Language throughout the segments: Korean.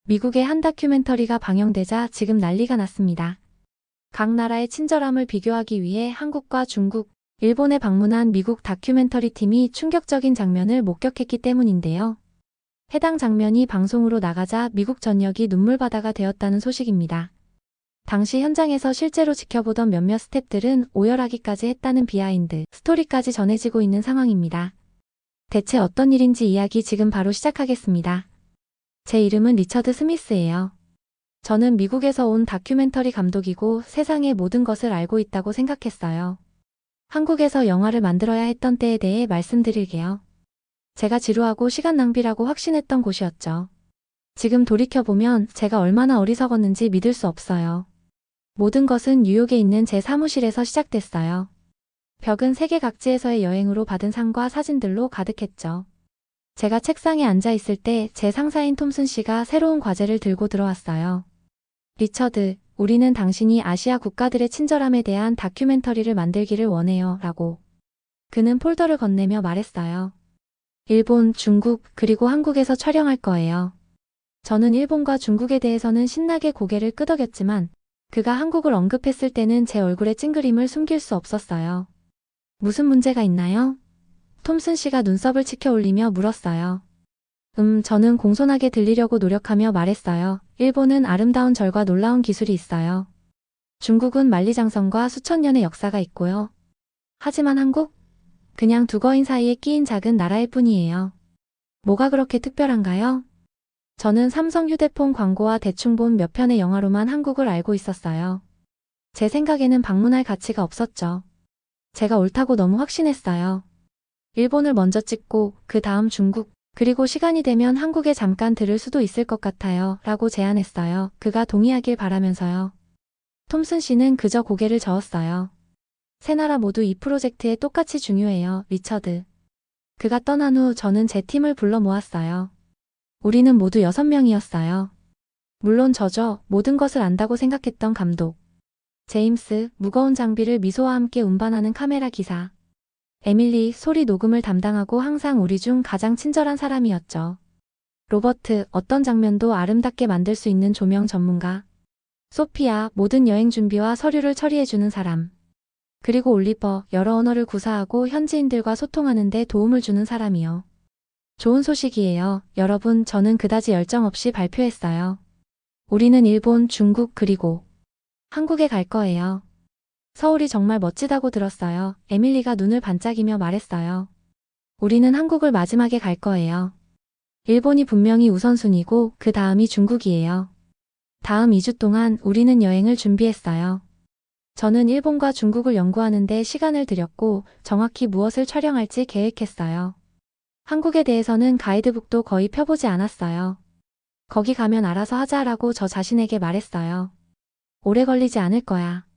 미국의 한 다큐멘터리가 방영되자 지금 난리가 났습니다. 각 나라의 친절함을 비교하기 위해 한국과 중국, 일본에 방문한 미국 다큐멘터리 팀이 충격적인 장면을 목격했기 때문인데요. 해당 장면이 방송으로 나가자 미국 전역이 눈물바다가 되었다는 소식입니다. 당시 현장에서 실제로 지켜보던 몇몇 스태프들은 오열하기까지 했다는 비하인드 스토리까지 전해지고 있는 상황입니다. 대체 어떤 일인지 이야기 지금 바로 시작하겠습니다. 제 이름은 리처드 스미스예요. 저는 미국에서 온 다큐멘터리 감독이고 세상의 모든 것을 알고 있다고 생각했어요. 한국에서 영화를 만들어야 했던 때에 대해 말씀드릴게요. 제가 지루하고 시간 낭비라고 확신했던 곳이었죠. 지금 돌이켜보면 제가 얼마나 어리석었는지 믿을 수 없어요. 모든 것은 뉴욕에 있는 제 사무실에서 시작됐어요. 벽은 세계 각지에서의 여행으로 받은 상과 사진들로 가득했죠. 제가 책상에 앉아 있을 때 제 상사인 톰슨 씨가 새로운 과제를 들고 들어왔어요. 리처드, 우리는 당신이 아시아 국가들의 친절함에 대한 다큐멘터리를 만들기를 원해요. 라고. 그는 폴더를 건네며 말했어요. 일본, 중국, 그리고 한국에서 촬영할 거예요. 저는 일본과 중국에 대해서는 신나게 고개를 끄덕였지만 그가 한국을 언급했을 때는 제 얼굴의 찡그림을 숨길 수 없었어요. 무슨 문제가 있나요? 톰슨 씨가 눈썹을 치켜 올리며 물었어요. 저는 공손하게 들리려고 노력하며 말했어요. 일본은 아름다운 절과 놀라운 기술이 있어요. 중국은 만리장성과 수천 년의 역사가 있고요. 하지만 한국? 그냥 두 거인 사이에 끼인 작은 나라일 뿐이에요. 뭐가 그렇게 특별한가요? 저는 삼성 휴대폰 광고와 대충 본 몇 편의 영화로만 한국을 알고 있었어요. 제 생각에는 방문할 가치가 없었죠. 제가 옳다고 너무 확신했어요. 일본을 먼저 찍고 그 다음 중국, 그리고 시간이 되면 한국에 잠깐 들을 수도 있을 것 같아요. 라고 제안했어요. 그가 동의하길 바라면서요. 톰슨 씨는 그저 고개를 저었어요. 세 나라 모두 이 프로젝트에 똑같이 중요해요, 리처드. 그가 떠난 후 저는 제 팀을 불러 모았어요. 우리는 모두 6명이었어요. 물론 저죠, 모든 것을 안다고 생각했던 감독. 제임스, 무거운 장비를 미소와 함께 운반하는 카메라 기사. 에밀리, 소리 녹음을 담당하고 항상 우리 중 가장 친절한 사람이었죠. 로버트, 어떤 장면도 아름답게 만들 수 있는 조명 전문가. 소피아, 모든 여행 준비와 서류를 처리해주는 사람. 그리고 올리버, 여러 언어를 구사하고 현지인들과 소통하는 데 도움을 주는 사람이요. 좋은 소식이에요. 여러분, 저는 그다지 열정 없이 발표했어요. 우리는 일본, 중국, 그리고 한국에 갈 거예요. 서울이 정말 멋지다고 들었어요. 에밀리가 눈을 반짝이며 말했어요. 우리는 한국을 마지막에 갈 거예요. 일본이 분명히 우선순위고 그 다음이 중국이에요. 다음 2주 동안 우리는 여행을 준비했어요. 저는 일본과 중국을 연구하는데 시간을 들였고 정확히 무엇을 촬영할지 계획했어요. 한국에 대해서는 가이드북도 거의 펴보지 않았어요. 거기 가면 알아서 하자라고 저 자신에게 말했어요. 오래 걸리지 않을 거야.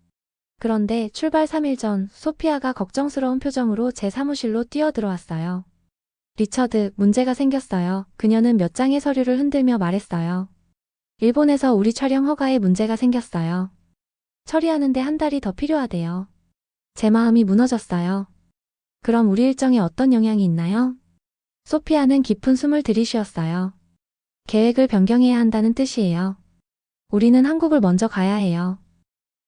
그런데 출발 3일 전 소피아가 걱정스러운 표정으로 제 사무실로 뛰어들어왔어요. 리처드, 문제가 생겼어요. 그녀는 몇 장의 서류를 흔들며 말했어요. 일본에서 우리 촬영 허가에 문제가 생겼어요. 처리하는데 한 달이 더 필요하대요. 제 마음이 무너졌어요. 그럼 우리 일정에 어떤 영향이 있나요? 소피아는 깊은 숨을 들이쉬었어요. 계획을 변경해야 한다는 뜻이에요. 우리는 한국을 먼저 가야 해요.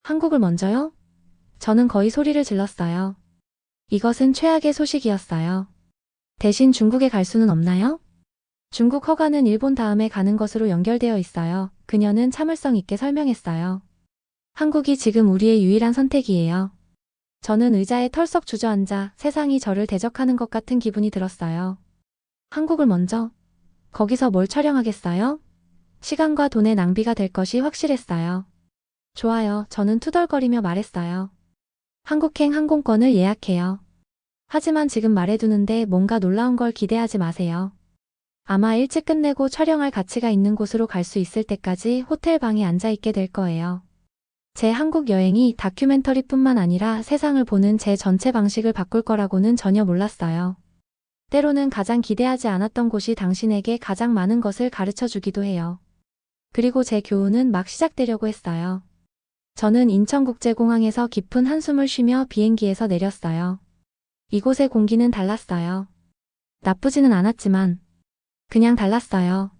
한국을 먼저요? 저는 거의 소리를 질렀어요. 이것은 최악의 소식이었어요. 대신 중국에 갈 수는 없나요? 중국 허가는 일본 다음에 가는 것으로 연결되어 있어요. 그녀는 참을성 있게 설명했어요. 한국이 지금 우리의 유일한 선택이에요. 저는 의자에 털썩 주저앉아 세상이 저를 대적하는 것 같은 기분이 들었어요. 한국을 먼저? 거기서 뭘 촬영하겠어요? 시간과 돈의 낭비가 될 것이 확실했어요. 좋아요. 저는 투덜거리며 말했어요. 한국행 항공권을 예약해요. 하지만 지금 말해두는데 뭔가 놀라운 걸 기대하지 마세요. 아마 일찍 끝내고 촬영할 가치가 있는 곳으로 갈 수 있을 때까지 호텔 방에 앉아있게 될 거예요. 제 한국 여행이 다큐멘터리뿐만 아니라 세상을 보는 제 전체 방식을 바꿀 거라고는 전혀 몰랐어요. 때로는 가장 기대하지 않았던 곳이 당신에게 가장 많은 것을 가르쳐 주기도 해요. 그리고 제 교훈은 막 시작되려고 했어요. 저는 인천국제공항에서 깊은 한숨을 쉬며 비행기에서 내렸어요. 이곳의 공기는 달랐어요. 나쁘지는 않았지만 그냥 달랐어요.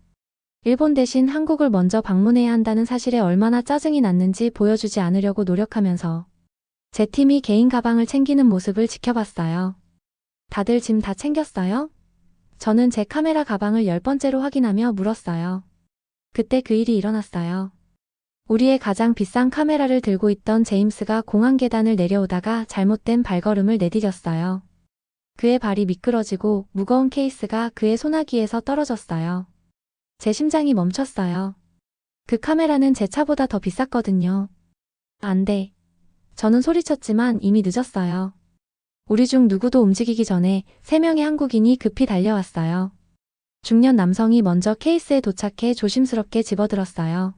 일본 대신 한국을 먼저 방문해야 한다는 사실에 얼마나 짜증이 났는지 보여주지 않으려고 노력하면서 제 팀이 개인 가방을 챙기는 모습을 지켜봤어요. 다들 짐 다 챙겼어요? 저는 제 카메라 가방을 10번째로 확인하며 물었어요. 그때 그 일이 일어났어요. 우리의 가장 비싼 카메라를 들고 있던 제임스가 공항 계단을 내려오다가 잘못된 발걸음을 내디뎠어요. 그의 발이 미끄러지고 무거운 케이스가 그의 소나기에서 떨어졌어요. 제 심장이 멈췄어요. 그 카메라는 제 차보다 더 비쌌거든요. 안 돼. 저는 소리쳤지만 이미 늦었어요. 우리 중 누구도 움직이기 전에 3명의 한국인이 급히 달려왔어요. 중년 남성이 먼저 케이스에 도착해 조심스럽게 집어들었어요.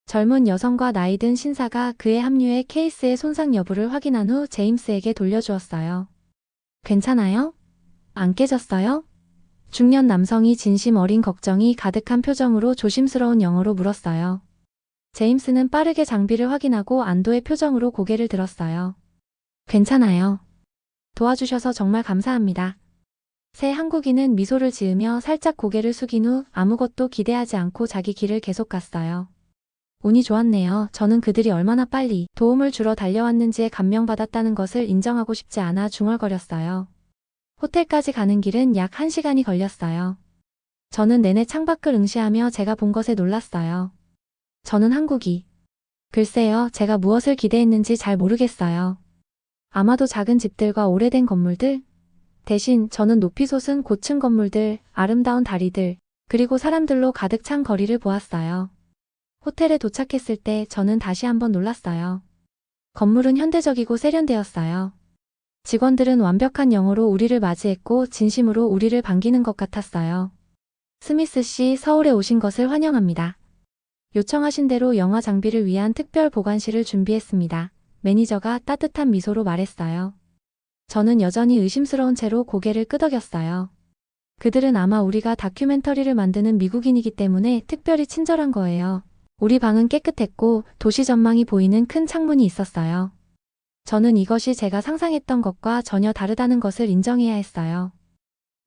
젊은 여성과 나이든 신사가 그의 합류에 케이스의 손상 여부를 확인한 후 제임스에게 돌려주었어요. 괜찮아요? 안 깨졌어요? 중년 남성이 진심 어린 걱정이 가득한 표정으로 조심스러운 영어로 물었어요. 제임스는 빠르게 장비를 확인하고 안도의 표정으로 고개를 들었어요. 괜찮아요. 도와주셔서 정말 감사합니다. 새 한국인은 미소를 지으며 살짝 고개를 숙인 후 아무것도 기대하지 않고 자기 길을 계속 갔어요. 운이 좋았네요. 저는 그들이 얼마나 빨리 도움을 주러 달려왔는지에 감명받았다는 것을 인정하고 싶지 않아 중얼거렸어요. 호텔까지 가는 길은 약 1시간이 걸렸어요. 저는 내내 창밖을 응시하며 제가 본 것에 놀랐어요. 저는 한국이. 글쎄요, 제가 무엇을 기대했는지 잘 모르겠어요. 아마도 작은 집들과 오래된 건물들? 대신 저는 높이 솟은 고층 건물들, 아름다운 다리들, 그리고 사람들로 가득 찬 거리를 보았어요. 호텔에 도착했을 때 저는 다시 한번 놀랐어요. 건물은 현대적이고 세련되었어요. 직원들은 완벽한 영어로 우리를 맞이했고 진심으로 우리를 반기는 것 같았어요. 스미스 씨, 서울에 오신 것을 환영합니다. 요청하신 대로 영화 장비를 위한 특별 보관실을 준비했습니다. 매니저가 따뜻한 미소로 말했어요. 저는 여전히 의심스러운 채로 고개를 끄덕였어요. 그들은 아마 우리가 다큐멘터리를 만드는 미국인이기 때문에 특별히 친절한 거예요. 우리 방은 깨끗했고 도시 전망이 보이는 큰 창문이 있었어요. 저는 이것이 제가 상상했던 것과 전혀 다르다는 것을 인정해야 했어요.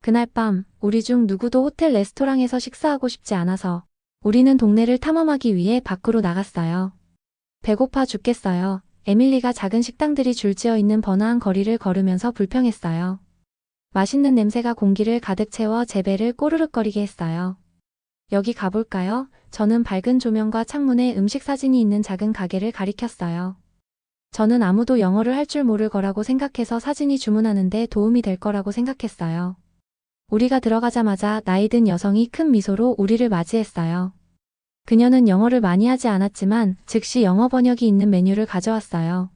그날 밤 우리 중 누구도 호텔 레스토랑에서 식사하고 싶지 않아서 우리는 동네를 탐험하기 위해 밖으로 나갔어요. 배고파 죽겠어요. 에밀리가 작은 식당들이 줄지어 있는 번화한 거리를 걸으면서 불평했어요. 맛있는 냄새가 공기를 가득 채워 제 배를 꼬르륵거리게 했어요. 여기 가볼까요? 저는 밝은 조명과 창문에 음식 사진이 있는 작은 가게를 가리켰어요. 저는 아무도 영어를 할 줄 모를 거라고 생각해서 사진이 주문하는데 도움이 될 거라고 생각했어요. 우리가 들어가자마자 나이든 여성이 큰 미소로 우리를 맞이했어요. 그녀는 영어를 많이 하지 않았지만 즉시 영어 번역이 있는 메뉴를 가져왔어요.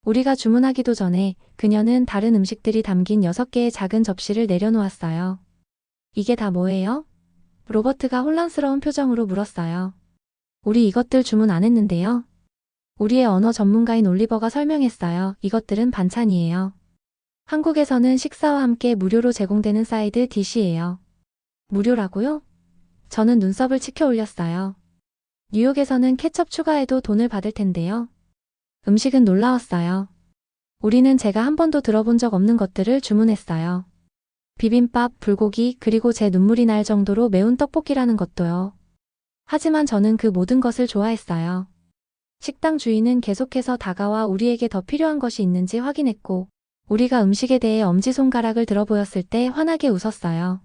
우리가 주문하기도 전에 그녀는 다른 음식들이 담긴 6개의 작은 접시를 내려놓았어요. 이게 다 뭐예요? 로버트가 혼란스러운 표정으로 물었어요. 우리 이것들 주문 안 했는데요. 우리의 언어 전문가인 올리버가 설명했어요. 이것들은 반찬이에요. 한국에서는 식사와 함께 무료로 제공되는 사이드 디시예요. 무료라고요? 저는 눈썹을 치켜 올렸어요. 뉴욕에서는 케첩 추가해도 돈을 받을 텐데요. 음식은 놀라웠어요. 우리는 제가 한 번도 들어본 적 없는 것들을 주문했어요. 비빔밥, 불고기, 그리고 제 눈물이 날 정도로 매운 떡볶이라는 것도요. 하지만 저는 그 모든 것을 좋아했어요. 식당 주인은 계속해서 다가와 우리에게 더 필요한 것이 있는지 확인했고 우리가 음식에 대해 엄지손가락을 들어 보였을 때 환하게 웃었어요.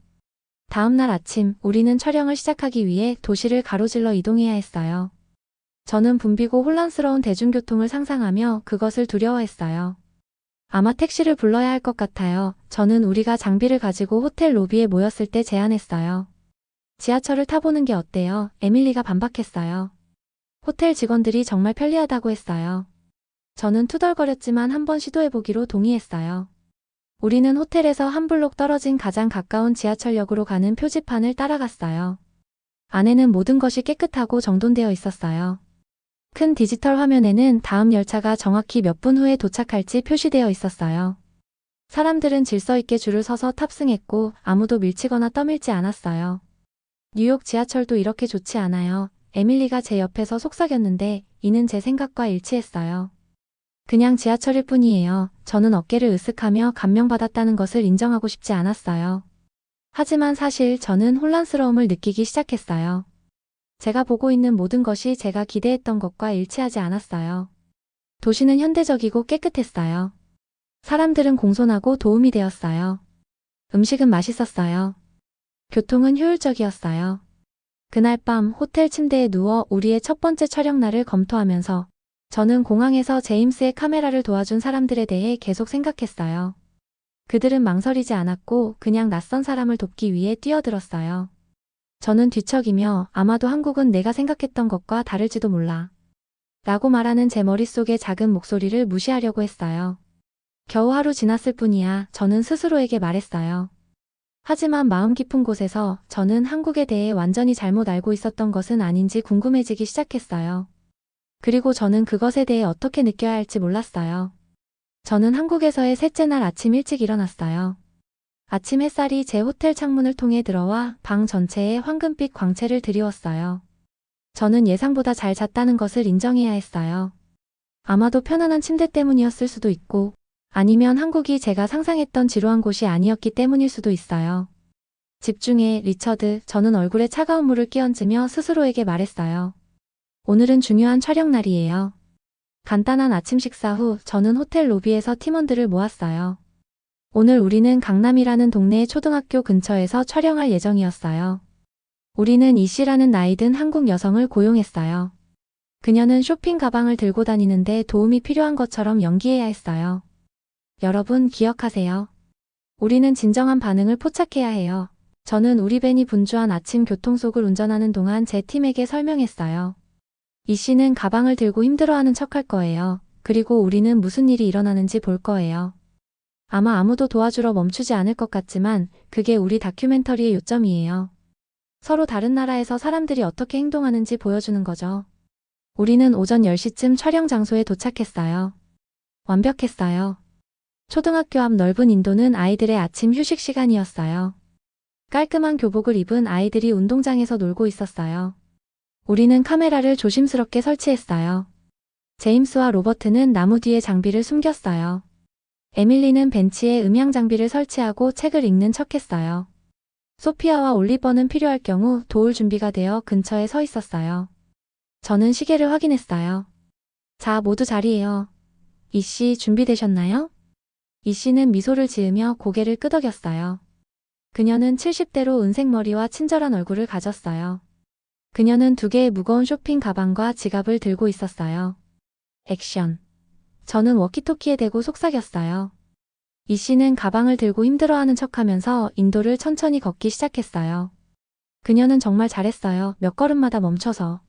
다음 날 아침 우리는 촬영을 시작하기 위해 도시를 가로질러 이동해야 했어요. 저는 붐비고 혼란스러운 대중교통을 상상하며 그것을 두려워했어요. 아마 택시를 불러야 할 것 같아요. 저는 우리가 장비를 가지고 호텔 로비에 모였을 때 제안했어요. 지하철을 타보는 게 어때요? 에밀리가 반박했어요. 호텔 직원들이 정말 편리하다고 했어요. 저는 투덜거렸지만 한번 시도해보기로 동의했어요. 우리는 호텔에서 한 블록 떨어진 가장 가까운 지하철역으로 가는 표지판을 따라갔어요. 안에는 모든 것이 깨끗하고 정돈되어 있었어요. 큰 디지털 화면에는 다음 열차가 정확히 몇 분 후에 도착할지 표시되어 있었어요. 사람들은 질서 있게 줄을 서서 탑승했고 아무도 밀치거나 떠밀지 않았어요. 뉴욕 지하철도 이렇게 좋지 않아요. 에밀리가 제 옆에서 속삭였는데 이는 제 생각과 일치했어요. 그냥 지하철일 뿐이에요. 저는 어깨를 으쓱하며 감명받았다는 것을 인정하고 싶지 않았어요. 하지만 사실 저는 혼란스러움을 느끼기 시작했어요. 제가 보고 있는 모든 것이 제가 기대했던 것과 일치하지 않았어요. 도시는 현대적이고 깨끗했어요. 사람들은 공손하고 도움이 되었어요. 음식은 맛있었어요. 교통은 효율적이었어요. 그날 밤 호텔 침대에 누워 우리의 첫 번째 촬영날을 검토하면서 저는 공항에서 제임스의 카메라를 도와준 사람들에 대해 계속 생각했어요. 그들은 망설이지 않았고 그냥 낯선 사람을 돕기 위해 뛰어들었어요. 저는 뒤척이며 아마도 한국은 내가 생각했던 것과 다를지도 몰라. 라고 말하는 제 머릿속의 작은 목소리를 무시하려고 했어요. 겨우 하루 지났을 뿐이야 저는 스스로에게 말했어요. 하지만 마음 깊은 곳에서 저는 한국에 대해 완전히 잘못 알고 있었던 것은 아닌지 궁금해지기 시작했어요. 그리고 저는 그것에 대해 어떻게 느껴야 할지 몰랐어요. 저는 한국에서의 셋째 날 아침 일찍 일어났어요. 아침 햇살이 제 호텔 창문을 통해 들어와 방 전체에 황금빛 광채를 드리웠어요. 저는 예상보다 잘 잤다는 것을 인정해야 했어요. 아마도 편안한 침대 때문이었을 수도 있고 아니면 한국이 제가 상상했던 지루한 곳이 아니었기 때문일 수도 있어요. 집중해, 리처드. 저는 얼굴에 차가운 물을 끼얹으며 스스로에게 말했어요. 오늘은 중요한 촬영 날이에요. 간단한 아침 식사 후 저는 호텔 로비에서 팀원들을 모았어요. 오늘 우리는 강남이라는 동네의 초등학교 근처에서 촬영할 예정이었어요. 우리는 이 씨라는 나이 든 한국 여성을 고용했어요. 그녀는 쇼핑 가방을 들고 다니는데 도움이 필요한 것처럼 연기해야 했어요. 여러분 기억하세요. 우리는 진정한 반응을 포착해야 해요. 저는 우리 밴이 분주한 아침 교통속을 운전하는 동안 제 팀에게 설명했어요. 이 씨는 가방을 들고 힘들어하는 척할 거예요. 그리고 우리는 무슨 일이 일어나는지 볼 거예요. 아마 아무도 도와주러 멈추지 않을 것 같지만 그게 우리 다큐멘터리의 요점이에요. 서로 다른 나라에서 사람들이 어떻게 행동하는지 보여주는 거죠. 우리는 오전 10시쯤 촬영 장소에 도착했어요. 완벽했어요. 초등학교 앞 넓은 인도는 아이들의 아침 휴식 시간이었어요. 깔끔한 교복을 입은 아이들이 운동장에서 놀고 있었어요. 우리는 카메라를 조심스럽게 설치했어요. 제임스와 로버트는 나무 뒤에 장비를 숨겼어요. 에밀리는 벤치에 음향 장비를 설치하고 책을 읽는 척했어요. 소피아와 올리버는 필요할 경우 도울 준비가 되어 근처에 서 있었어요. 저는 시계를 확인했어요. 자, 모두 자리에요. 이 씨 준비되셨나요? 이 씨는 미소를 지으며 고개를 끄덕였어요. 그녀는 70대로 은색 머리와 친절한 얼굴을 가졌어요. 그녀는 2개의 무거운 쇼핑 가방과 지갑을 들고 있었어요. 액션. 저는 워키토키에 대고 속삭였어요. 이 씨는 가방을 들고 힘들어하는 척하면서 인도를 천천히 걷기 시작했어요. 그녀는 정말 잘했어요. 몇 걸음마다 멈춰서.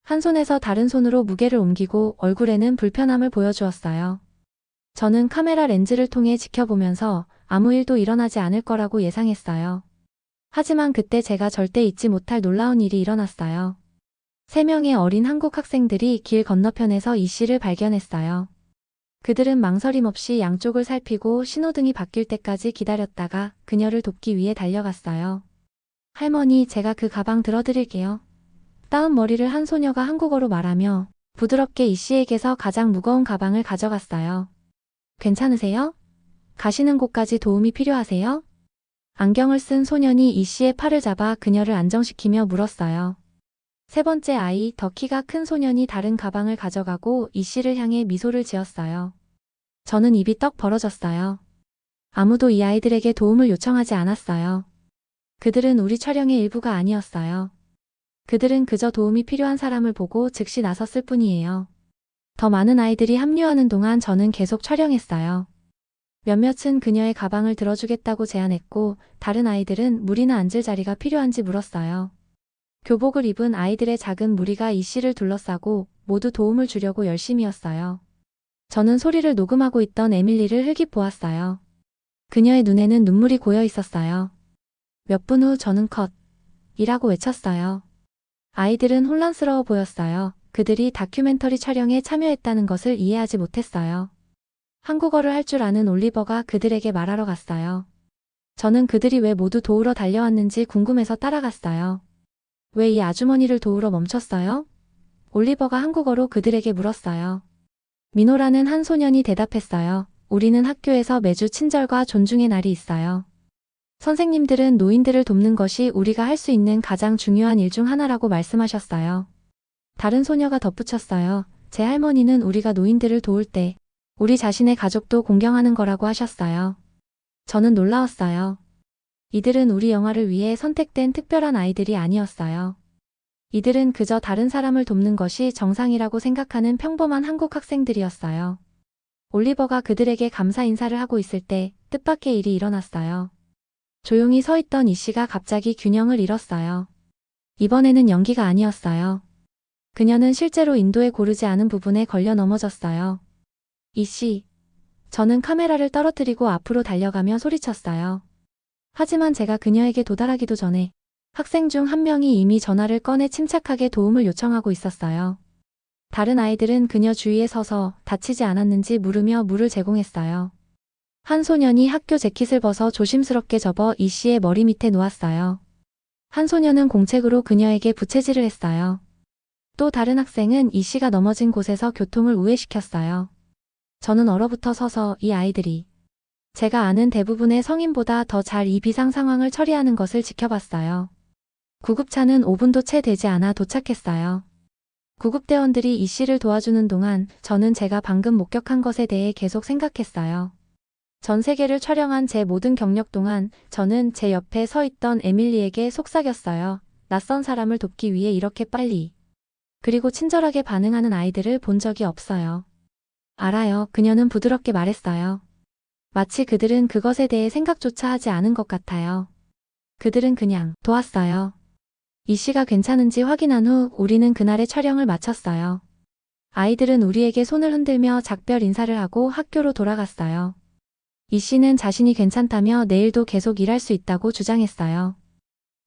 한 손에서 다른 손으로 무게를 옮기고 얼굴에는 불편함을 보여주었어요. 저는 카메라 렌즈를 통해 지켜보면서 아무 일도 일어나지 않을 거라고 예상했어요. 하지만 그때 제가 절대 잊지 못할 놀라운 일이 일어났어요. 3명의 어린 한국 학생들이 길 건너편에서 이 씨를 발견했어요. 그들은 망설임 없이 양쪽을 살피고 신호등이 바뀔 때까지 기다렸다가 그녀를 돕기 위해 달려갔어요. 할머니, 제가 그 가방 들어드릴게요. 따은 머리를 한 소녀가 한국어로 말하며 부드럽게 이 씨에게서 가장 무거운 가방을 가져갔어요. 괜찮으세요? 가시는 곳까지 도움이 필요하세요? 안경을 쓴 소년이 이 씨의 팔을 잡아 그녀를 안정시키며 물었어요. 3번째 아이, 더 키가 큰 소년이 다른 가방을 가져가고 이 씨를 향해 미소를 지었어요. 저는 입이 떡 벌어졌어요. 아무도 이 아이들에게 도움을 요청하지 않았어요. 그들은 우리 촬영의 일부가 아니었어요. 그들은 그저 도움이 필요한 사람을 보고 즉시 나섰을 뿐이에요. 더 많은 아이들이 합류하는 동안 저는 계속 촬영했어요. 몇몇은 그녀의 가방을 들어주겠다고 제안했고 다른 아이들은 물이나 앉을 자리가 필요한지 물었어요. 교복을 입은 아이들의 작은 무리가 이 씨를 둘러싸고 모두 도움을 주려고 열심이었어요. 저는 소리를 녹음하고 있던 에밀리를 흘낏 보았어요. 그녀의 눈에는 눈물이 고여 있었어요. 몇 분 후 저는 컷! 이라고 외쳤어요. 아이들은 혼란스러워 보였어요. 그들이 다큐멘터리 촬영에 참여했다는 것을 이해하지 못했어요. 한국어를 할 줄 아는 올리버가 그들에게 말하러 갔어요. 저는 그들이 왜 모두 도우러 달려왔는지 궁금해서 따라갔어요. 왜 이 아주머니를 도우러 멈췄어요? 올리버가 한국어로 그들에게 물었어요. 미노라는 한 소년이 대답했어요. 우리는 학교에서 매주 친절과 존중의 날이 있어요. 선생님들은 노인들을 돕는 것이 우리가 할 수 있는 가장 중요한 일 중 하나라고 말씀하셨어요. 다른 소녀가 덧붙였어요. 제 할머니는 우리가 노인들을 도울 때 우리 자신의 가족도 공경하는 거라고 하셨어요. 저는 놀라웠어요. 이들은 우리 영화를 위해 선택된 특별한 아이들이 아니었어요. 이들은 그저 다른 사람을 돕는 것이 정상이라고 생각하는 평범한 한국 학생들이었어요. 올리버가 그들에게 감사 인사를 하고 있을 때 뜻밖의 일이 일어났어요. 조용히 서 있던 이 씨가 갑자기 균형을 잃었어요. 이번에는 연기가 아니었어요. 그녀는 실제로 인도에 고르지 않은 부분에 걸려 넘어졌어요. 이 씨. 저는 카메라를 떨어뜨리고 앞으로 달려가며 소리쳤어요. 하지만 제가 그녀에게 도달하기도 전에 학생 중 한 명이 이미 전화를 꺼내 침착하게 도움을 요청하고 있었어요. 다른 아이들은 그녀 주위에 서서 다치지 않았는지 물으며 물을 제공했어요. 한 소년이 학교 재킷을 벗어 조심스럽게 접어 이 씨의 머리 밑에 놓았어요. 한 소년은 공책으로 그녀에게 부채질을 했어요. 또 다른 학생은 이 씨가 넘어진 곳에서 교통을 우회시켰어요. 저는 얼어붙어 서서 이 아이들이 제가 아는 대부분의 성인보다 더 잘 이 비상 상황을 처리하는 것을 지켜봤어요. 구급차는 5분도 채 되지 않아 도착했어요. 구급대원들이 이 씨를 도와주는 동안 저는 제가 방금 목격한 것에 대해 계속 생각했어요. 전 세계를 촬영한 제 모든 경력 동안 저는 제 옆에 서 있던 에밀리에게 속삭였어요. 낯선 사람을 돕기 위해 이렇게 빨리 그리고 친절하게 반응하는 아이들을 본 적이 없어요. 알아요. 그녀는 부드럽게 말했어요. 마치 그들은 그것에 대해 생각조차 하지 않은 것 같아요. 그들은 그냥 도왔어요. 이 씨가 괜찮은지 확인한 후 우리는 그날의 촬영을 마쳤어요. 아이들은 우리에게 손을 흔들며 작별 인사를 하고 학교로 돌아갔어요. 이 씨는 자신이 괜찮다며 내일도 계속 일할 수 있다고 주장했어요.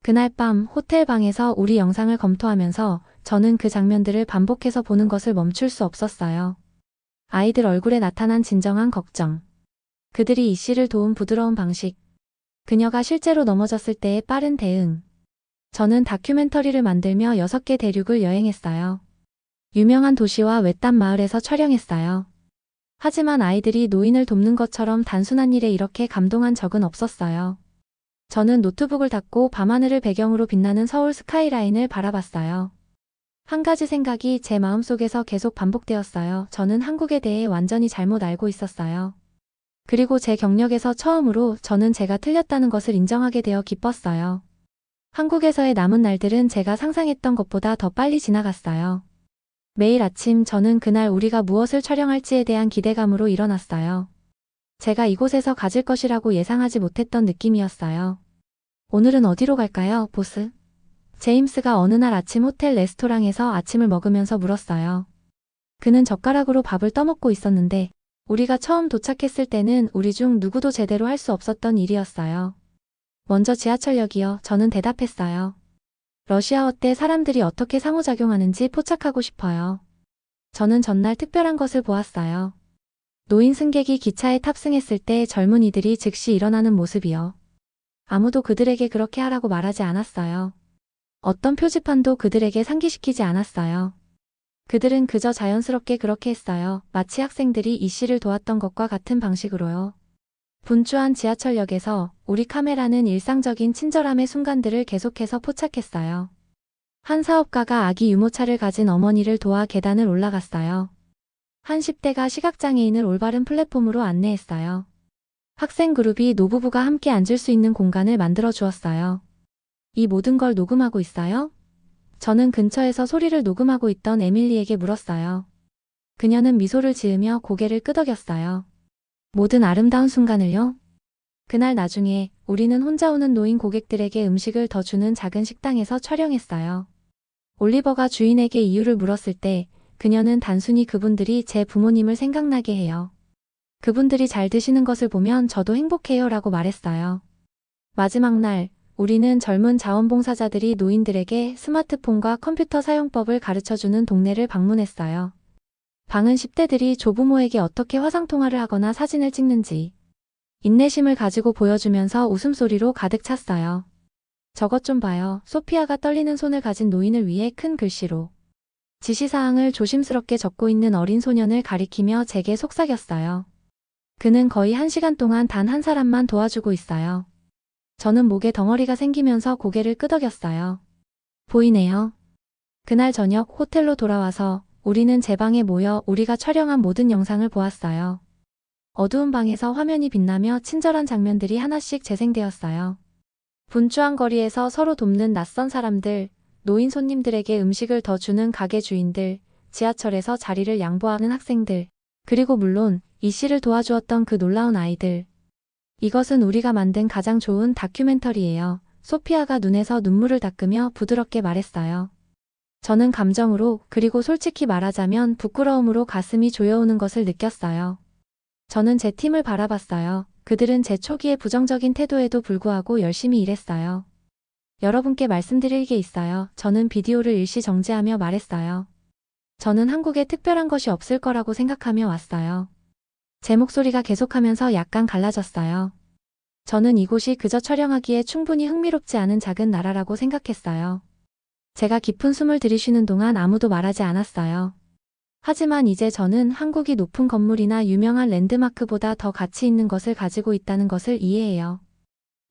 그날 밤 호텔 방에서 우리 영상을 검토하면서 저는 그 장면들을 반복해서 보는 것을 멈출 수 없었어요. 아이들 얼굴에 나타난 진정한 걱정. 그들이 이 씨를 도운 부드러운 방식. 그녀가 실제로 넘어졌을 때의 빠른 대응. 저는 다큐멘터리를 만들며 6개 대륙을 여행했어요. 유명한 도시와 외딴 마을에서 촬영했어요. 하지만 아이들이 노인을 돕는 것처럼 단순한 일에 이렇게 감동한 적은 없었어요. 저는 노트북을 닫고 밤하늘을 배경으로 빛나는 서울 스카이라인을 바라봤어요. 한 가지 생각이 제 마음속에서 계속 반복되었어요. 저는 한국에 대해 완전히 잘못 알고 있었어요. 그리고 제 경력에서 처음으로 저는 제가 틀렸다는 것을 인정하게 되어 기뻤어요. 한국에서의 남은 날들은 제가 상상했던 것보다 더 빨리 지나갔어요. 매일 아침 저는 그날 우리가 무엇을 촬영할지에 대한 기대감으로 일어났어요. 제가 이곳에서 가질 것이라고 예상하지 못했던 느낌이었어요. 오늘은 어디로 갈까요, 보스? 제임스가 어느 날 아침 호텔 레스토랑에서 아침을 먹으면서 물었어요. 그는 젓가락으로 밥을 떠먹고 있었는데 우리가 처음 도착했을 때는 우리 중 누구도 제대로 할 수 없었던 일이었어요. 먼저 지하철역이요. 저는 대답했어요. 러시아어 때 사람들이 어떻게 상호작용하는지 포착하고 싶어요. 저는 전날 특별한 것을 보았어요. 노인 승객이 기차에 탑승했을 때 젊은이들이 즉시 일어나는 모습이요. 아무도 그들에게 그렇게 하라고 말하지 않았어요. 어떤 표지판도 그들에게 상기시키지 않았어요. 그들은 그저 자연스럽게 그렇게 했어요. 마치 학생들이 이 씨를 도왔던 것과 같은 방식으로요. 분주한 지하철역에서 우리 카메라는 일상적인 친절함의 순간들을 계속해서 포착했어요. 한 사업가가 아기 유모차를 가진 어머니를 도와 계단을 올라갔어요. 한 10대가 시각장애인을 올바른 플랫폼으로 안내했어요. 학생 그룹이 노부부가 함께 앉을 수 있는 공간을 만들어 주었어요. 이 모든 걸 녹음하고 있어요? 저는 근처에서 소리를 녹음하고 있던 에밀리에게 물었어요. 그녀는 미소를 지으며 고개를 끄덕였어요. 모든 아름다운 순간을요? 그날 나중에 우리는 혼자 오는 노인 고객들에게 음식을 더 주는 작은 식당에서 촬영했어요. 올리버가 주인에게 이유를 물었을 때 그녀는 단순히 그분들이 제 부모님을 생각나게 해요. 그분들이 잘 드시는 것을 보면 저도 행복해요 라고 말했어요. 마지막 날 우리는 젊은 자원봉사자들이 노인들에게 스마트폰과 컴퓨터 사용법을 가르쳐주는 동네를 방문했어요. 방은 10대들이 조부모에게 어떻게 화상통화를 하거나 사진을 찍는지 인내심을 가지고 보여주면서 웃음소리로 가득 찼어요. 저것 좀 봐요. 소피아가 떨리는 손을 가진 노인을 위해 큰 글씨로 지시사항을 조심스럽게 적고 있는 어린 소년을 가리키며 제게 속삭였어요. 그는 거의 1시간 동안 단 한 사람만 도와주고 있어요. 저는 목에 덩어리가 생기면서 고개를 끄덕였어요. 보이네요. 그날 저녁 호텔로 돌아와서 우리는 제 방에 모여 우리가 촬영한 모든 영상을 보았어요. 어두운 방에서 화면이 빛나며 친절한 장면들이 하나씩 재생되었어요. 분주한 거리에서 서로 돕는 낯선 사람들, 노인 손님들에게 음식을 더 주는 가게 주인들, 지하철에서 자리를 양보하는 학생들, 그리고 물론 이 씨를 도와주었던 그 놀라운 아이들. 이것은 우리가 만든 가장 좋은 다큐멘터리예요. 소피아가 눈에서 눈물을 닦으며 부드럽게 말했어요. 저는 감정으로 그리고 솔직히 말하자면 부끄러움으로 가슴이 조여오는 것을 느꼈어요. 저는 제 팀을 바라봤어요. 그들은 제 초기의 부정적인 태도에도 불구하고 열심히 일했어요. 여러분께 말씀드릴 게 있어요. 저는 비디오를 일시 정지하며 말했어요. 저는 한국에 특별한 것이 없을 거라고 생각하며 왔어요. 제 목소리가 계속하면서 약간 갈라졌어요. 저는 이곳이 그저 촬영하기에 충분히 흥미롭지 않은 작은 나라라고 생각했어요. 제가 깊은 숨을 들이쉬는 동안 아무도 말하지 않았어요. 하지만 이제 저는 한국이 높은 건물이나 유명한 랜드마크보다 더 가치 있는 것을 가지고 있다는 것을 이해해요.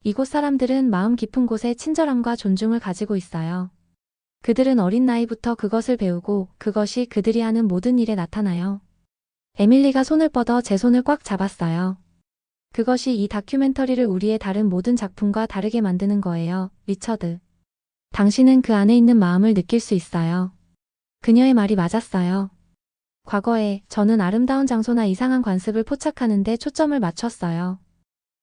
이곳 사람들은 마음 깊은 곳에 친절함과 존중을 가지고 있어요. 그들은 어린 나이부터 그것을 배우고 그것이 그들이 하는 모든 일에 나타나요. 에밀리가 손을 뻗어 제 손을 꽉 잡았어요. 그것이 이 다큐멘터리를 우리의 다른 모든 작품과 다르게 만드는 거예요, 리처드. 당신은 그 안에 있는 마음을 느낄 수 있어요. 그녀의 말이 맞았어요. 과거에 저는 아름다운 장소나 이상한 관습을 포착하는 데 초점을 맞췄어요.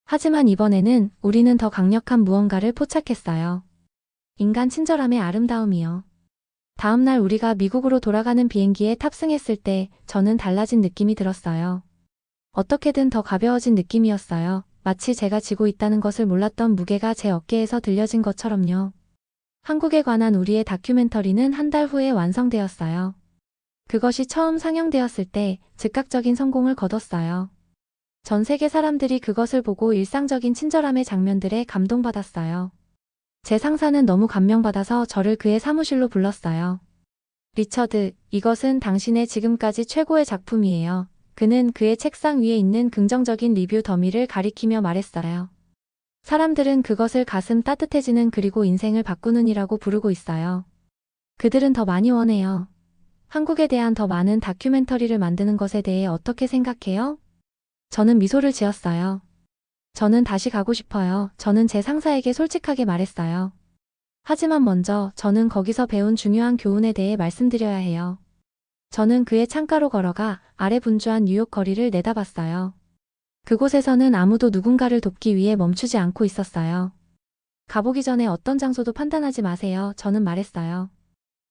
하지만 이번에는 우리는 더 강력한 무언가를 포착했어요. 인간 친절함의 아름다움이요. 다음 날 우리가 미국으로 돌아가는 비행기에 탑승했을 때 저는 달라진 느낌이 들었어요. 어떻게든 더 가벼워진 느낌이었어요. 마치 제가 지고 있다는 것을 몰랐던 무게가 제 어깨에서 들려진 것처럼요. 한국에 관한 우리의 다큐멘터리는 한 달 후에 완성되었어요. 그것이 처음 상영되었을 때 즉각적인 성공을 거뒀어요. 전 세계 사람들이 그것을 보고 일상적인 친절함의 장면들에 감동받았어요. 제 상사는 너무 감명받아서 저를 그의 사무실로 불렀어요. 리처드, 이것은 당신의 지금까지 최고의 작품이에요. 그는 그의 책상 위에 있는 긍정적인 리뷰 더미를 가리키며 말했어요. 사람들은 그것을 가슴 따뜻해지는 그리고 인생을 바꾸는 이라고 부르고 있어요. 그들은 더 많이 원해요. 한국에 대한 더 많은 다큐멘터리를 만드는 것에 대해 어떻게 생각해요? 저는 미소를 지었어요. 저는 다시 가고 싶어요. 저는 제 상사에게 솔직하게 말했어요. 하지만 먼저 저는 거기서 배운 중요한 교훈에 대해 말씀드려야 해요. 저는 그의 창가로 걸어가 아래 분주한 뉴욕 거리를 내다봤어요. 그곳에서는 아무도 누군가를 돕기 위해 멈추지 않고 있었어요. 가보기 전에 어떤 장소도 판단하지 마세요. 저는 말했어요.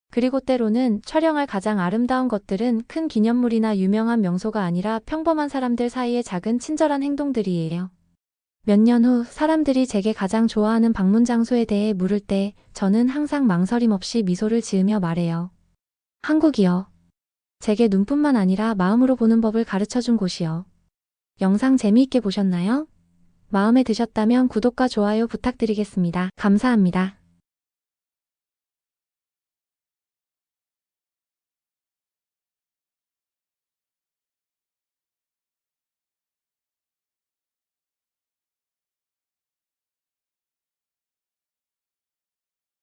그리고 때로는 촬영할 가장 아름다운 것들은 큰 기념물이나 유명한 명소가 아니라 평범한 사람들 사이의 작은 친절한 행동들이에요. 몇 년 후 사람들이 제게 가장 좋아하는 방문 장소에 대해 물을 때 저는 항상 망설임 없이 미소를 지으며 말해요. 한국이요. 제게 눈뿐만 아니라 마음으로 보는 법을 가르쳐준 곳이요. 영상 재미있게 보셨나요? 마음에 드셨다면 구독과 좋아요 부탁드리겠습니다. 감사합니다.